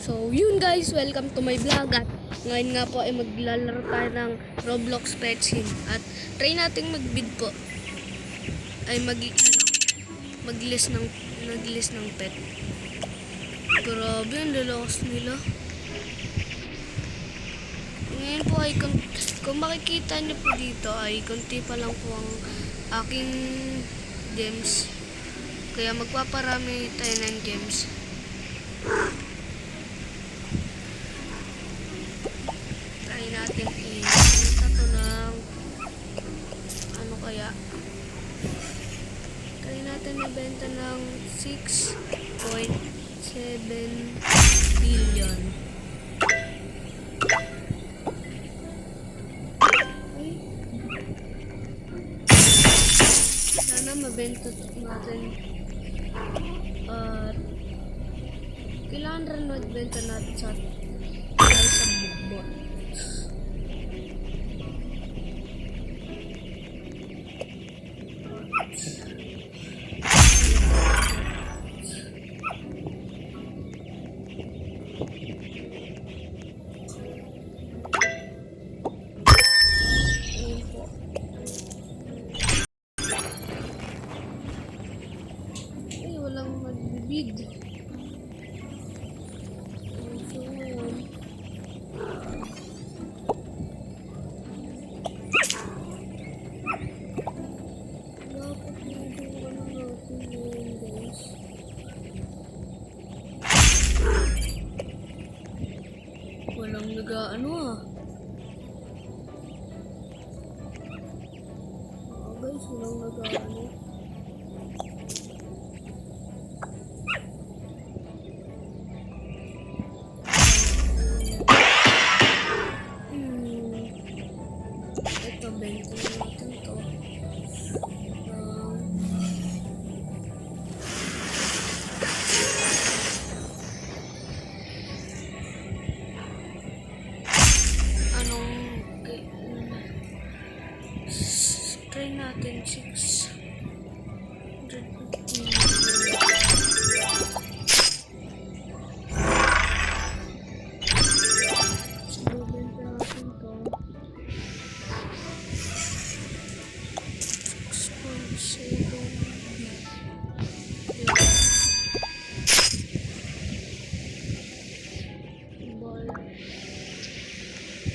So, yun guys, welcome to my vlog. At ngayon nga po ay maglalaro tayo ng Roblox Pet Sim. At try nating mag-bid po. Ay mag-list ng pet. Grabe, ang lalakas nila. Ngayon po ay kung makikita nyo po dito ay konti pa lang po ang aking gems. Kaya magpaparami tayo ng gems. Try natin i-benta to ng ano kaya. Try natin ibenta ng 6.7 billion. Sana mabenta natin. Kailangan rin magbenta natin sa bukbot. Ay, walang magbibid. Walang nag-ano guys, walang nag-ano. Ito, benta natin to. Try natin 650.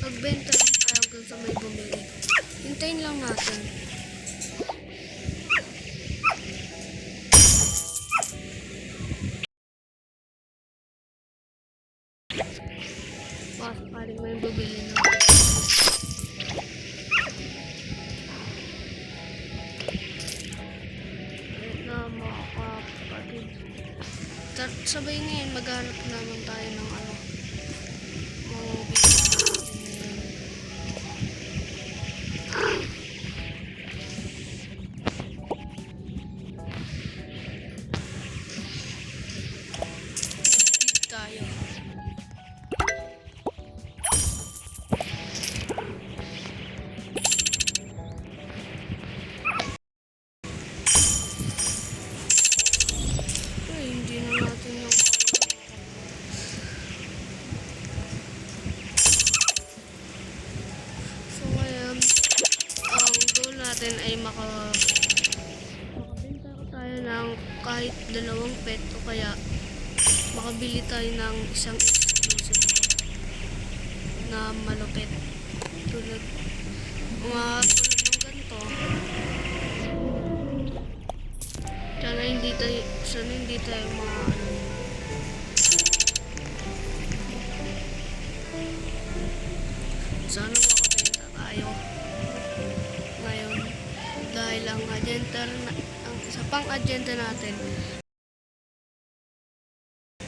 Pagbenta lang tayo hanggang sa may bumili. Hintayin lang natin. Paring may bumili na. Na mga kapatid. Sabay ngayon maghanap naman tayo ng ano. Tayo. Ay, hindi na natin yung so ngayon ang goal natin ay makabenta ko tayo ng kahit dalawang pet o kaya makabili tayo ng isang exclusive na malupit tulad ng ganito. Sana hindi tayo sana makabenta tayo ngayon dahil ang isa pang agenda natin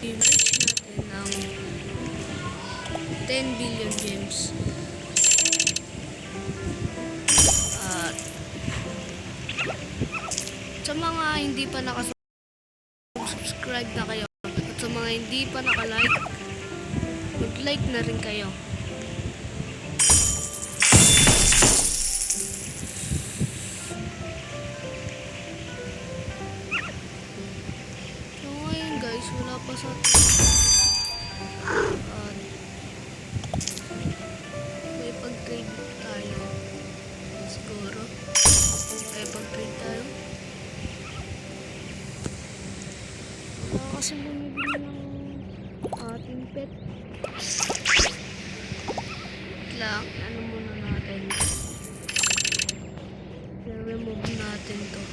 i-reach natin ng 10 billion gems. At sa mga hindi pa nakasubscribe na kayo at sa mga hindi pa nakalike, mag-like na rin kayo. So ngayon guys, wala pa sa kasi bumibili ng ating pet. Lang, ano muna natin. I-remove natin to.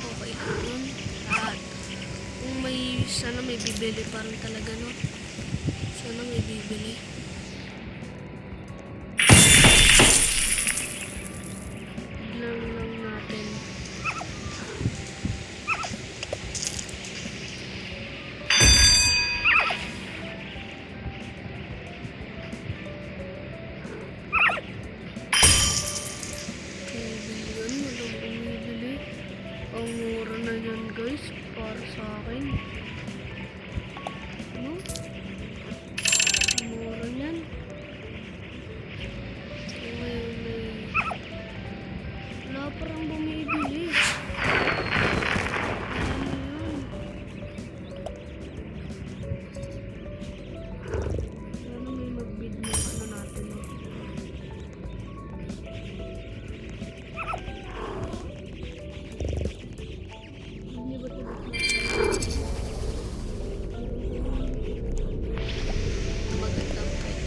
Okay lang yun. At kung may, sana may bibili parang talaga, no? Sana may bibili. Lang natin. Bibili yun, walang bumibili. Ang mura na yan guys, para sa akin. Ano? Ang mura yan. So, ngayon ay wala parang bumibili. Ano yun? Sana may mag-bid mo ano natin. No? Hindi ba ito magandang pet?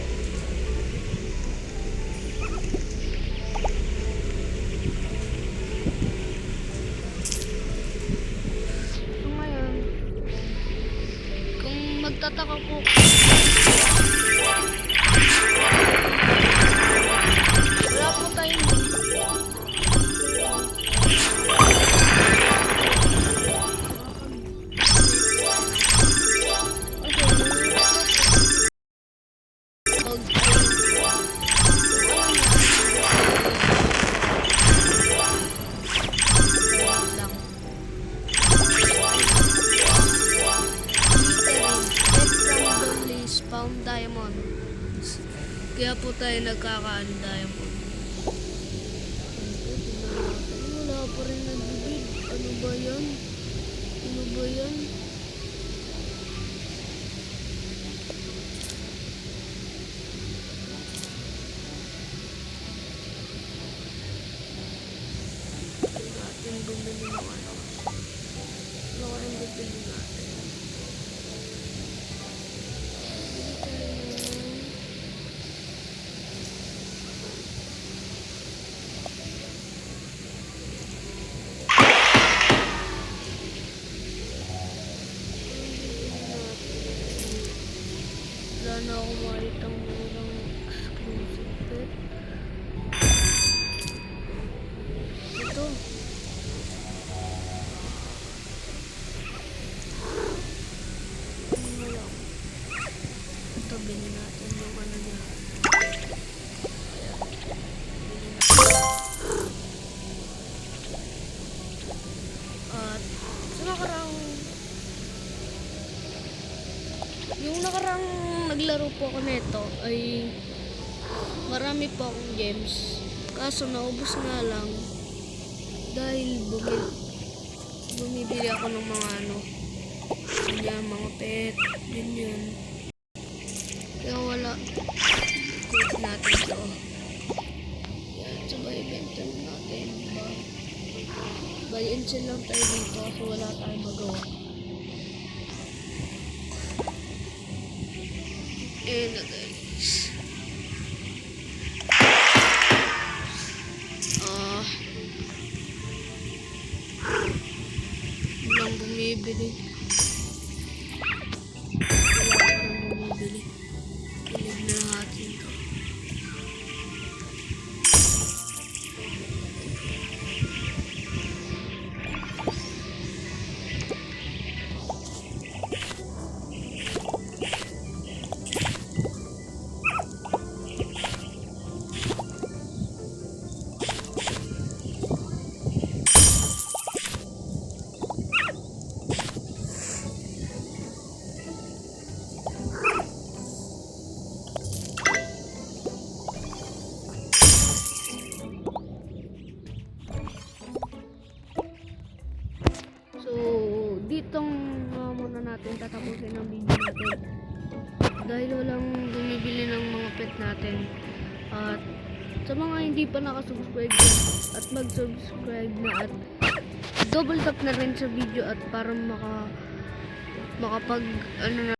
So ngayon, kung magtataka po, wala po tayong found diamond. Kaya po tayo nagkakaan diamond. Wala pa rin nagbibig. Ano ba yan? Ano ba yan? Natin bumili ng ano. Ano kayang bibili natin? Wala na ako makitang murang exclusive pet. Ito. Ano lang. Ito, bili natin yung ano niya. Ayan. Bili natin. At sa nakarang yung nakarang naglaro po ako nito ay marami po akong gems. Kaso naubos nga lang dahil bumibili ako ng mga ano, mga pet, ganyan. Kaya wala. Quit natin to. Yan, sabay ibenta natin. Buy and sell lang tayo dito kasi wala tayong magawa. Ayan na guys. Walang bumibili. Wala parang bumibili. Pilig na natin to. ditong muna natin tatapusin ang video natin. Dahil walang bumibili ng mga pet natin. At sa mga hindi pa nakasubscribe dyan, at mag-subscribe na at double tap na rin sa video at para makapag ano na